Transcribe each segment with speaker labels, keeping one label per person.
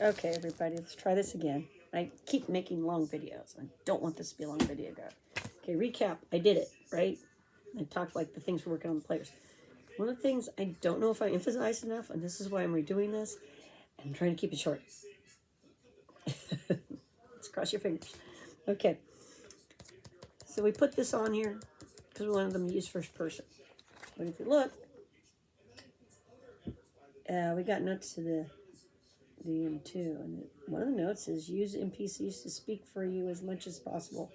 Speaker 1: Okay, everybody, let's try this again. I keep making long videos. I don't want this to be a long video, guys. Okay, recap. I did it, right? I talked like the things we're working on the players. One of the things I don't know if I emphasized enough, and this is why I'm redoing this, I'm trying to keep it short. Let's cross your fingers. Okay. So we put this on here because we wanted them to use first person. But if you look, we got notes to the DM2, and one of the notes is use NPCs to speak for you as much as possible.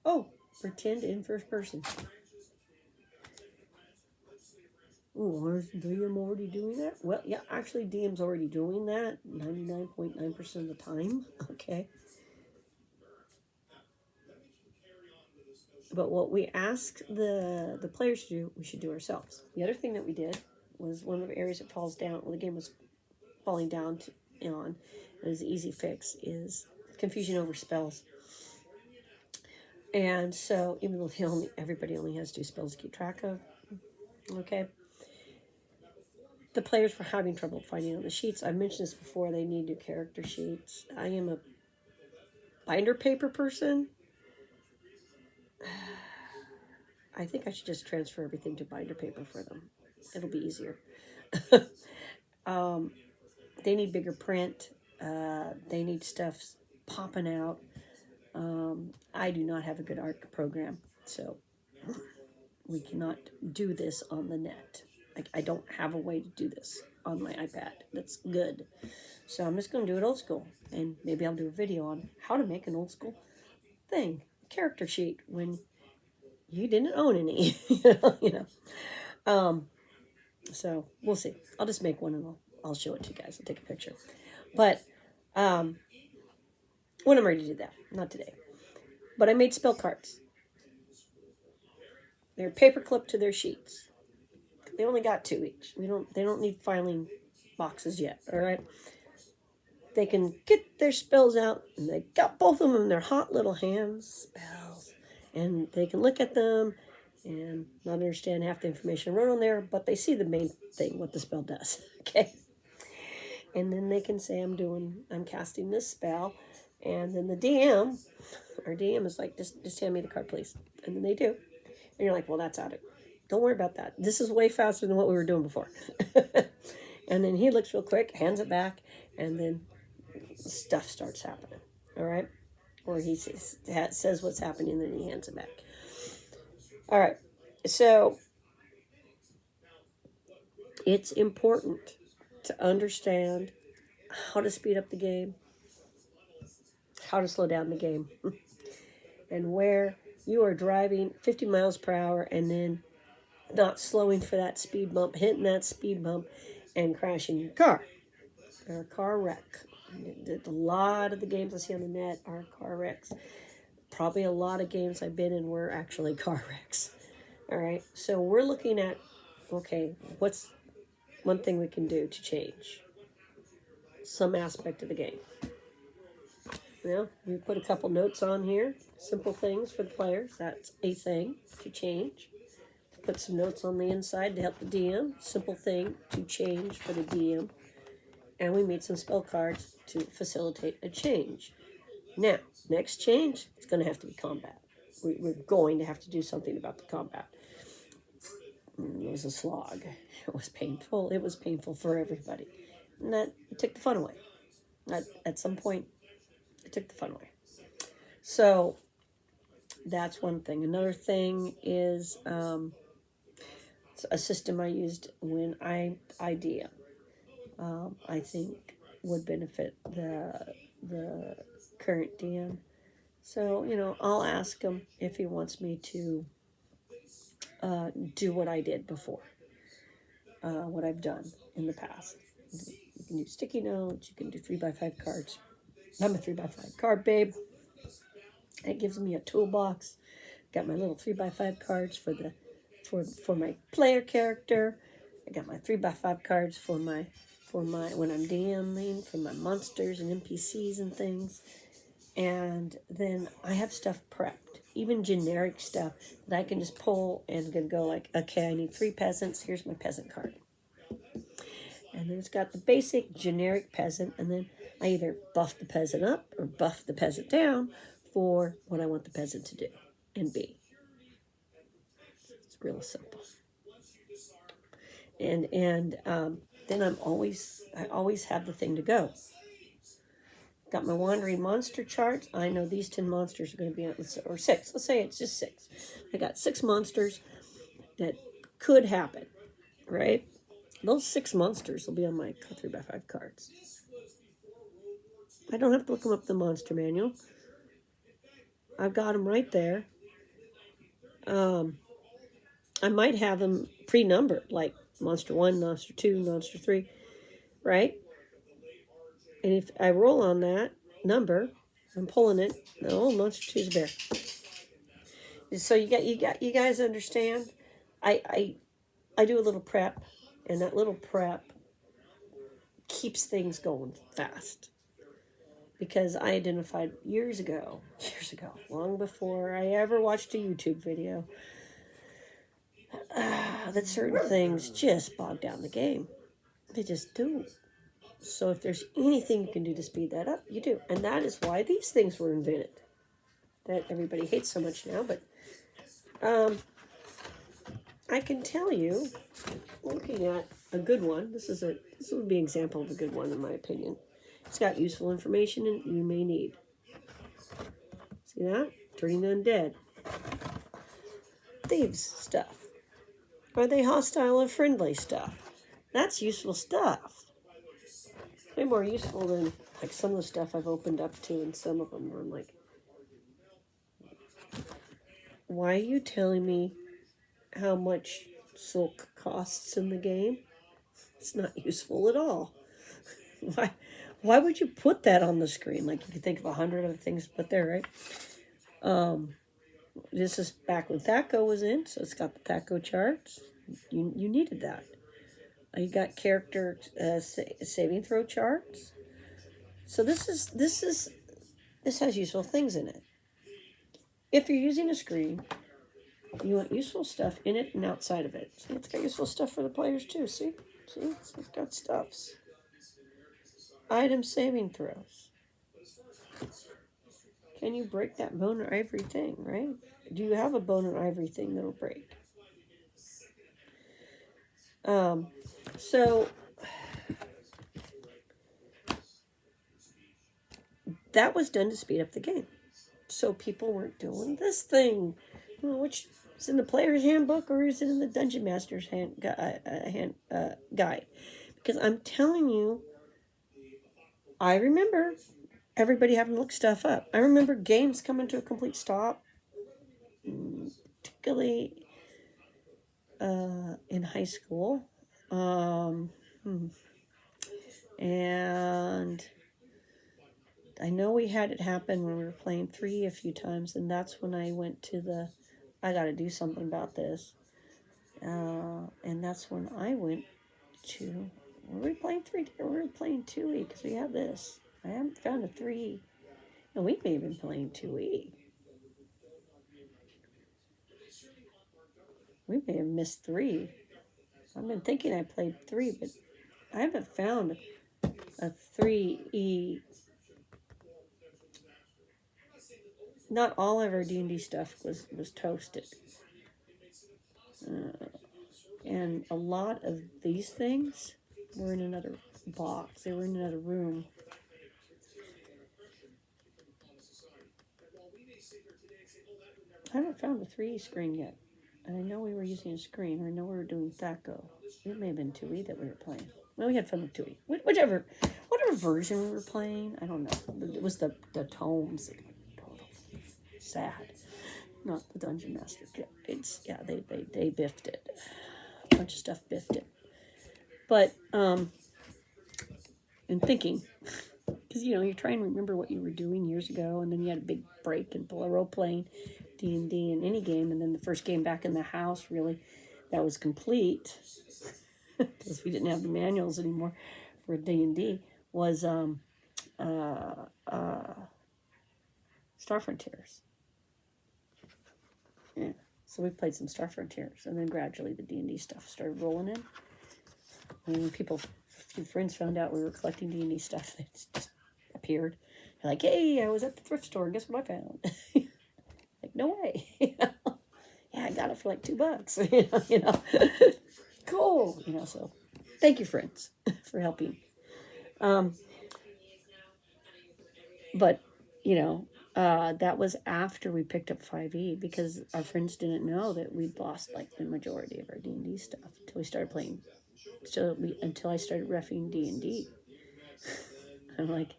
Speaker 1: Oh, pretend in first person. Oh, is DM already doing that? Well, yeah, actually, DM's already doing that 99.9% of the time. Okay. But what we asked the players to do, we should do ourselves. The other thing that we did was one of the areas that falls down, when the game was falling down on, is an easy fix, is confusion over spells. And so, even though everybody only has 2 spells to keep track of, okay, the players were having trouble finding on the sheets. I mentioned this before, they need new character sheets. I am a binder paper person. I think I should just transfer everything to binder paper for them. It'll be easier. They need bigger print. They need stuff popping out. I do not have a good art program, so we cannot do this on the net. I don't have a way to do this on my iPad that's good. So I'm just going to do it old school, and maybe I'll do a video on how to make an old school thing, character sheet, when you didn't own any, So we'll see. I'll just make one and I'll show it to you guys. I'll take a picture. But when I'm ready to do that, not today. But I made spell cards. They're paper clipped to their sheets. They only got 2 each. They don't need filing boxes yet. All right. They can get their spells out, and they got both of them in their hot little hands. Spells, and they can look at them and not understand half the information wrote on there, but they see the main thing, what the spell does. Okay. And then they can say, I'm casting this spell, and then our DM is like, just hand me the card, please. And then they do. And you're like, well, that's out of it. Don't worry about that. This is way faster than what we were doing before. And then he looks real quick, hands it back, and then stuff starts happening. All right? Or he says what's happening, and then he hands it back. All right. So it's important to understand how to speed up the game, how to slow down the game, and where you are driving 50 miles per hour and then not slowing for that speed bump, hitting that speed bump, and crashing your car. Or a car wreck. A lot of the games I see on the net are car wrecks. Probably a lot of games I've been in were actually car wrecks. All right, so we're looking at, okay, what's one thing we can do to change some aspect of the game? Well, we put a couple notes on here, simple things for the players. That's a thing to change. Put some notes on the inside to help the DM. Simple thing to change for the DM. And we made some spell cards to facilitate a change. Now, next change, it's going to have to be combat. We're going to have to do something about the combat. It was a slog. It was painful. It was painful for everybody. And that took the fun away. At some point, it took the fun away. So that's one thing. Another thing is a system I used when I DM. I think would benefit the current DM. So, I'll ask him if he wants me to do what I did before, what I've done in the past. You can do sticky notes, you can do 3x5 cards. I'm a 3x5 card babe. It gives me a toolbox. Got my little 3x5 cards for my player character. I got my 3x5 cards for my when I'm DMing, for my monsters and NPCs and things. And then I have stuff prepped, even generic stuff that I can just pull and can go like, okay, I need 3 peasants. Here's my peasant card. And then it's got the basic generic peasant, and then I either buff the peasant up or buff the peasant down for what I want the peasant to do and be. It's real simple. And then I always have the thing to go. Got my wandering monster charts. I know these 10 monsters are going to be, or 6. Let's say it's just 6. I got 6 monsters that could happen, right? Those 6 monsters will be on my 3x5 cards. I don't have to look them up in the monster manual. I've got them right there. I might have them pre-numbered, like monster 1, monster 2, monster 3, right? And if I roll on that number, I'm pulling it. No, monster 2 is a bear. So you guys understand? I do a little prep, and that little prep keeps things going fast. Because I identified years ago, long before I ever watched a YouTube video, that certain things just bog down the game. They just do. So if there's anything you can do to speed that up, you do. And that is why these things were invented. That everybody hates so much now, but I can tell you, looking at a good one, this would be an example of a good one in my opinion. It's got useful information and you may need. See that? Turning undead. Thieves stuff. Are they hostile or friendly stuff? That's useful stuff. Way more useful than like some of the stuff I've opened up to, and some of them where I'm like, why are you telling me how much silk costs in the game? It's not useful at all. Why would you put that on the screen? Like you could think of 100 other things to put there, right? This is back when THAC0 was in, so it's got the THAC0 charts. You needed that. You got character saving throw charts. So this has useful things in it. If you're using a screen, you want useful stuff in it and outside of it. See, it's got useful stuff for the players too. See, it's got stuffs. Item saving throws. Can you break that bone or ivory thing, right? Do you have a bone or ivory thing that'll break? So that was done to speed up the game. So people weren't doing this thing, which is in the player's handbook or is it in the Dungeon Master's guide? Because I'm telling you, I remember everybody having to look stuff up. I remember games coming to a complete stop, particularly in high school. And I know we had it happen when we were playing 3 a few times, and that's when I went to I got to do something about this. And that's when I went to, were we playing 3? Or we were playing 2E, because we have this. I haven't found a 3E. And we may have been playing 2E. We may have missed 3. I've been thinking I played 3, but I haven't found a 3E. Not all of our D&D stuff was toasted. And a lot of these things were in another box. They were in another room. I haven't found the 3E screen yet. And I know we were using a screen, or I know we were doing THAC0. It may have been 2E that we were playing. Well, we had fun with 2E. Whatever version we were playing, I don't know. It was the tomes. Sad. Not the Dungeon Master. They biffed it. A bunch of stuff biffed it. But, in thinking, because, you're trying to remember what you were doing years ago, and then you had a big break in role-playing D&D in any game, and then the first game back in the house, really, that was complete, because we didn't have the manuals anymore for D&D, was Star Frontiers. Yeah, so we played some Star Frontiers, and then gradually the D&D stuff started rolling in. And people Two friends found out we were collecting D&D stuff. They just appeared. They're like, hey, I was at the thrift store. Guess what I found? Like, no way. Yeah, I got it for like $2. Cool. So thank you, friends, for helping. But, that was after we picked up 5e because our friends didn't know that we'd lost like the majority of our D&D stuff until we started playing. Until I started reffing D&D. I'm like,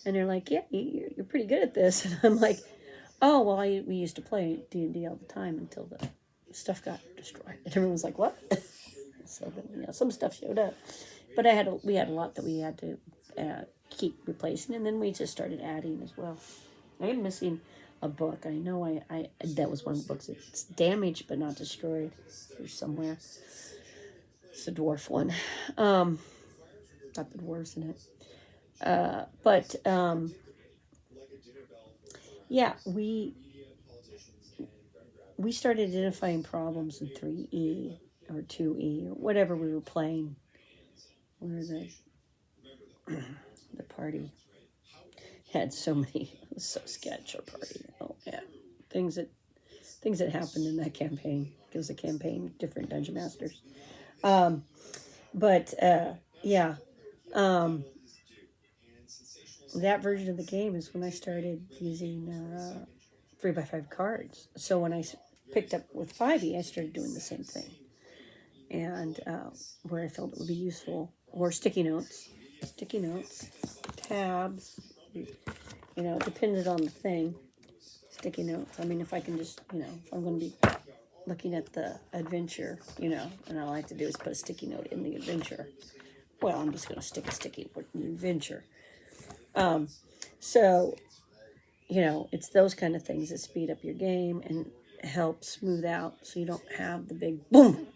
Speaker 1: and they're like, yeah, you're pretty good at this. And I'm like, oh, well, we used to play D&D all the time until the stuff got destroyed. And everyone was like, what? So then, some stuff showed up. But we had a lot that we had to keep replacing, and then we just started adding as well. I am missing a book. I know I that was one of the books that's damaged but not destroyed. There's somewhere. It's a dwarf one. Got the dwarves in it. But yeah, we started identifying problems in 3E or 2E or whatever we were playing. Where the party had so many. It was so sketch, our party. Oh yeah, things that happened in that campaign. It was a campaign, different dungeon masters. But yeah, that version of the game is when I started using 3x5 cards. So when I picked up with 5e, I started doing the same thing. And where I felt it would be useful, or sticky notes, tabs. It depended on the thing. Sticky notes. I mean, if I can just, if I'm going to be looking at the adventure, and all I like to do is put a sticky note in the adventure. Well, I'm just going to stick a sticky note in the adventure. So, it's those kind of things that speed up your game and help smooth out so you don't have the big boom.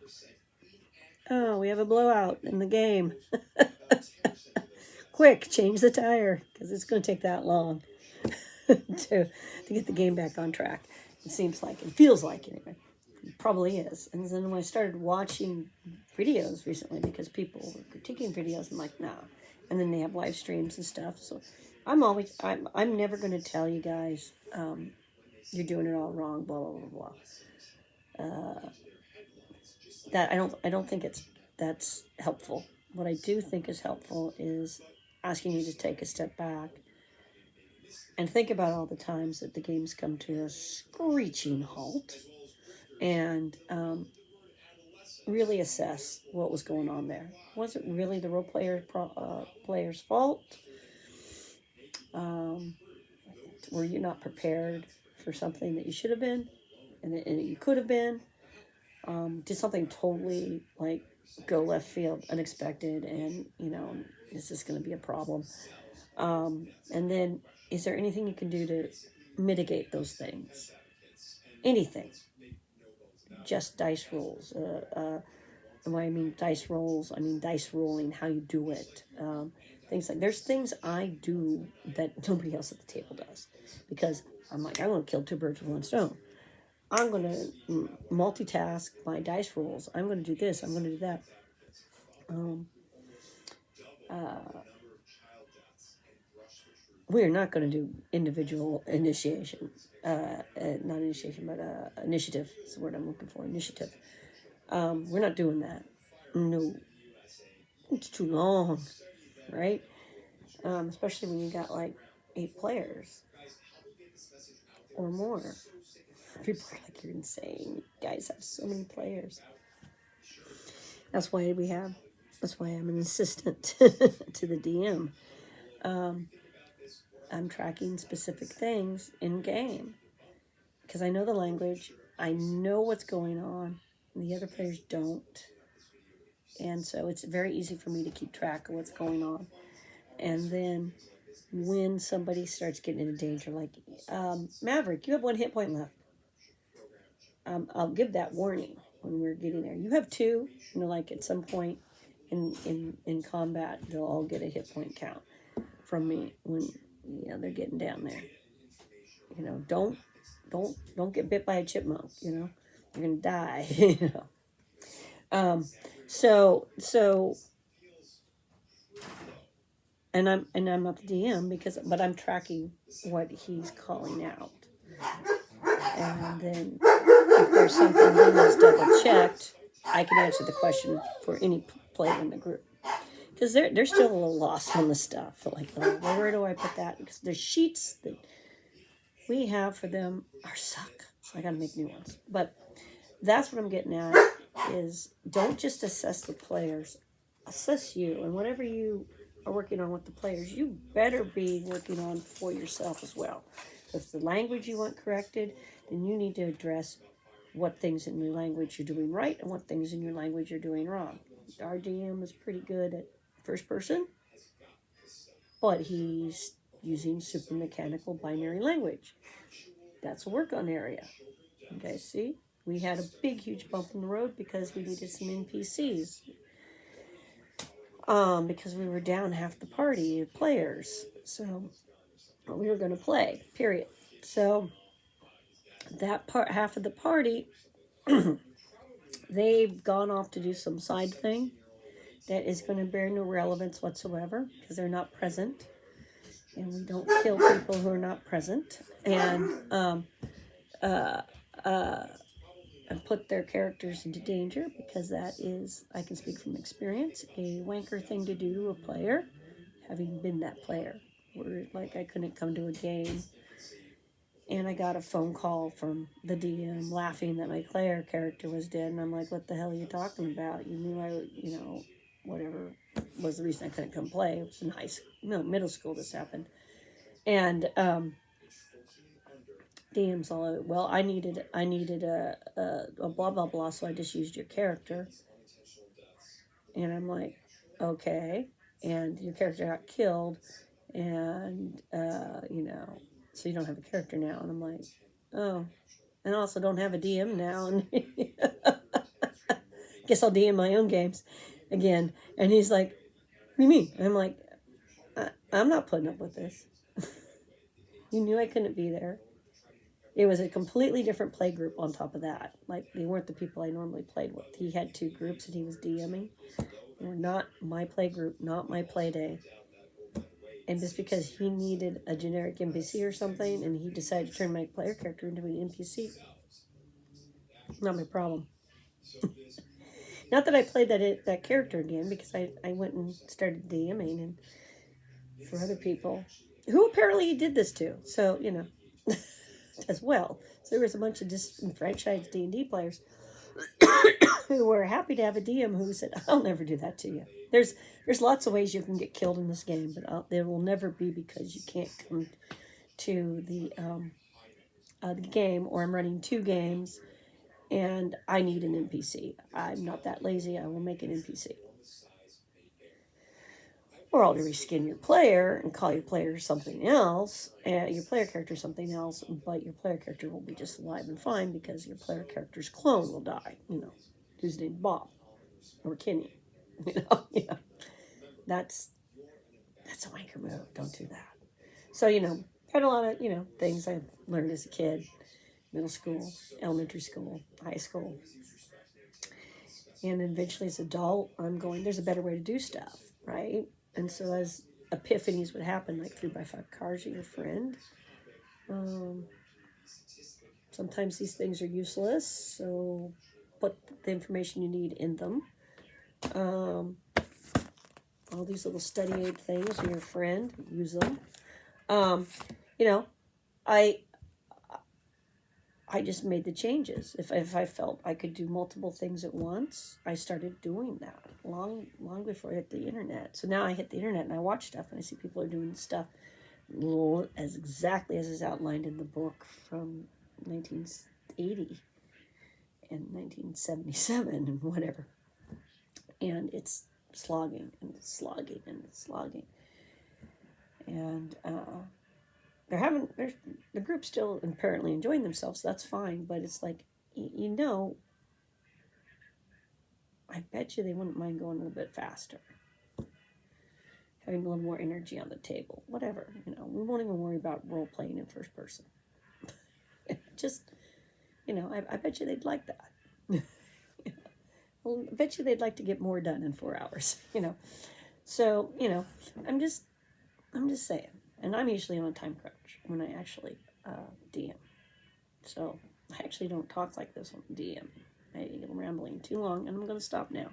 Speaker 1: Oh, we have a blowout in the game. Quick, change the tire, because it's going to take that long to get the game back on track. It seems like, it feels like anyway. It probably is. And then when I started watching videos recently, because people were critiquing videos, I'm like, nah. And then they have live streams and stuff. So I'm never going to tell you guys, you're doing it all wrong, blah, blah, blah, blah. That I don't think that's helpful. What I do think is helpful is asking you to take a step back and think about all the times that the game's come to a screeching halt, and really assess what was going on there. Was it really the role player's fault? Were you not prepared for something that you should have been, and that you could have been? Did something totally go left field, unexpected, and is this going to be a problem? And then, is there anything you can do to mitigate those things? Anything. Just dice rolls. When I mean dice rolls, I mean dice rolling, how you do it. There's things I do that nobody else at the table does, because I'm going to kill two birds with one stone. I'm going to multitask my dice rolls. I'm going to do this. I'm going to do that. We're not going to do individual initiation. Not initiation, but initiative is the word I'm looking for. Initiative. We're not doing that. No. It's too long, right? Especially when you got 8 players or more. People are like, you're insane. You guys have so many players. That's why I'm an assistant to the DM. I'm tracking specific things in game because I know the language. I know what's going on. And the other players don't. And so it's very easy for me to keep track of what's going on. And then when somebody starts getting into danger, like Maverick, you have 1 hit point left. I'll give that warning when we're getting there. You have 2, at some point in combat, they'll all get a hit point count from me when they're getting down there. Don't get bit by a chipmunk. You're gonna die. So I'm not the DM but I'm tracking what he's calling out. And then if there's something he needs double checked, I can answer the question for any player in the group. Because they're still a little lost on the stuff. Like, oh, well, where do I put that? Because the sheets that we have for them are suck. So I got to make new ones. But that's what I'm getting at is don't just assess the players. Assess you. And whatever you are working on with the players, you better be working on for yourself as well. If the language you want corrected, then you need to address what things in your language you're doing right and what things in your language you're doing wrong. Our DM is pretty good at first person, but he's using super mechanical binary language. That's a work on area. You guys see? We had a big, huge bump in the road because we needed some NPCs. Because we were down half the party of players. So we were going to play, period. So that half of the party, they've gone off to do some side thing that is going to bear no relevance whatsoever because they're not present. And we don't kill people who are not present. And put their characters into danger because that is, I can speak from experience, a wanker thing to do to a player, having been that player. Where, like, I couldn't come to a game and I got a phone call from the DM laughing that my player character was dead. And I'm like, what the hell are you talking about? You knew whatever was the reason I couldn't come play. It was in middle school this happened. And DM's all, well, I needed a blah, blah, blah, so I just used your character. And I'm like, okay. And your character got killed. And, so you don't have a character now. And I'm like, oh. And I also don't have a DM now. And guess I'll DM my own games again. And he's like, what do you mean? And I'm like, I'm not putting up with this. You knew I couldn't be there. It was a completely different play group on top of that. Like, they weren't the people I normally played with. He had 2 groups that he was DMing. They were not my play group, not my play day. And just because he needed a generic NPC or something, and he decided to turn my player character into an NPC, not my problem. Not that I played that character again, because I went and started DMing and for other people, who apparently he did this to. So, as well. So there was a bunch of disenfranchised D&D players who were happy to have a DM who said, I'll never do that to you. There's lots of ways you can get killed in this game, but there will never be because you can't come to the game, or I'm running 2 games and I need an NPC. I'm not that lazy. I will make an NPC. Or I'll reskin your player and call your player something else, your player character something else, but your player character will be just alive and fine because your player character's clone will die, who's named Bob or Kenny, That's a wanker move. Don't do that. So, had a lot of, things I learned as a kid, middle school, elementary school, high school. And eventually as an adult, I'm going, there's a better way to do stuff, right? And so as epiphanies would happen, like 3x5 cars are your friend. Sometimes these things are useless, so put the information you need in them. All these little study aid things are your friend. Use them. I just made the changes. If I felt I could do multiple things at once, I started doing that long before I hit the internet. So now I hit the internet and I watch stuff and I see people are doing stuff as exactly as is outlined in the book from 1980 and 1977 and whatever. And it's slogging and it's slogging and it's slogging. And the group's still apparently enjoying themselves, so that's fine, but it's like, I bet you they wouldn't mind going a little bit faster, having a little more energy on the table, whatever, we won't even worry about role-playing in first person. Just, I bet you they'd like that. Well, I bet you they'd like to get more done in 4 hours, So, I'm just I'm just saying. And I'm usually on a time crunch when I actually DM. So I actually don't talk like this on DM. I'm rambling too long, and I'm going to stop now.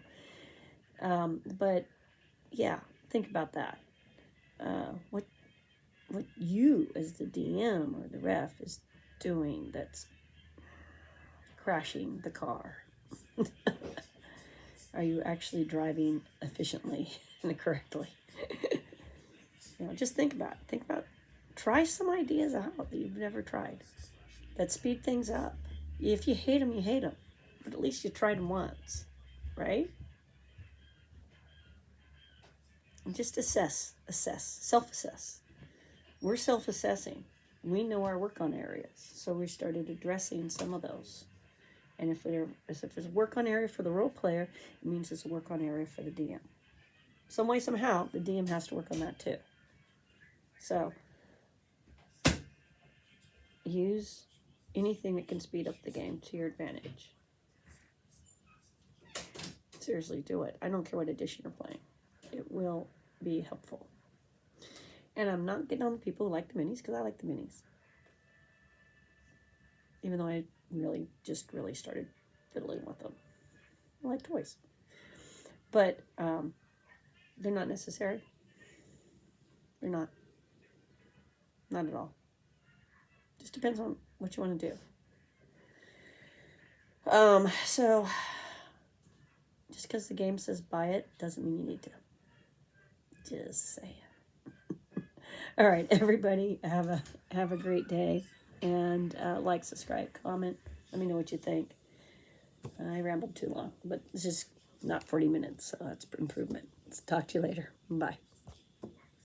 Speaker 1: But yeah, think about that. What you as the DM or the ref is doing that's crashing the car? Are you actually driving efficiently and correctly? Just think about it. Think about, try some ideas out that you've never tried that speed things up. If you hate them, you hate them, but at least you tried them once, right? And just assess, self-assess. We're self-assessing. We know our work-on areas, so we started addressing some of those. And if there's a work-on area for the role player, it means it's a work-on area for the DM. Some way, somehow, the DM has to work on that too. So use anything that can speed up the game to your advantage. Seriously, do it. I don't care what edition you're playing. It will be helpful. And I'm not getting on the people who like the minis, because I like the minis. Even though I really started fiddling with them. I like toys. But they're not necessary. They're not. Not at all. Just depends on what you want to do. So just because the game says buy it doesn't mean you need to. Just saying. All right, everybody, have a great day, and like, subscribe, comment. Let me know what you think. I rambled too long, but it's just not 40 minutes, so that's improvement. Let's talk to you later. Bye.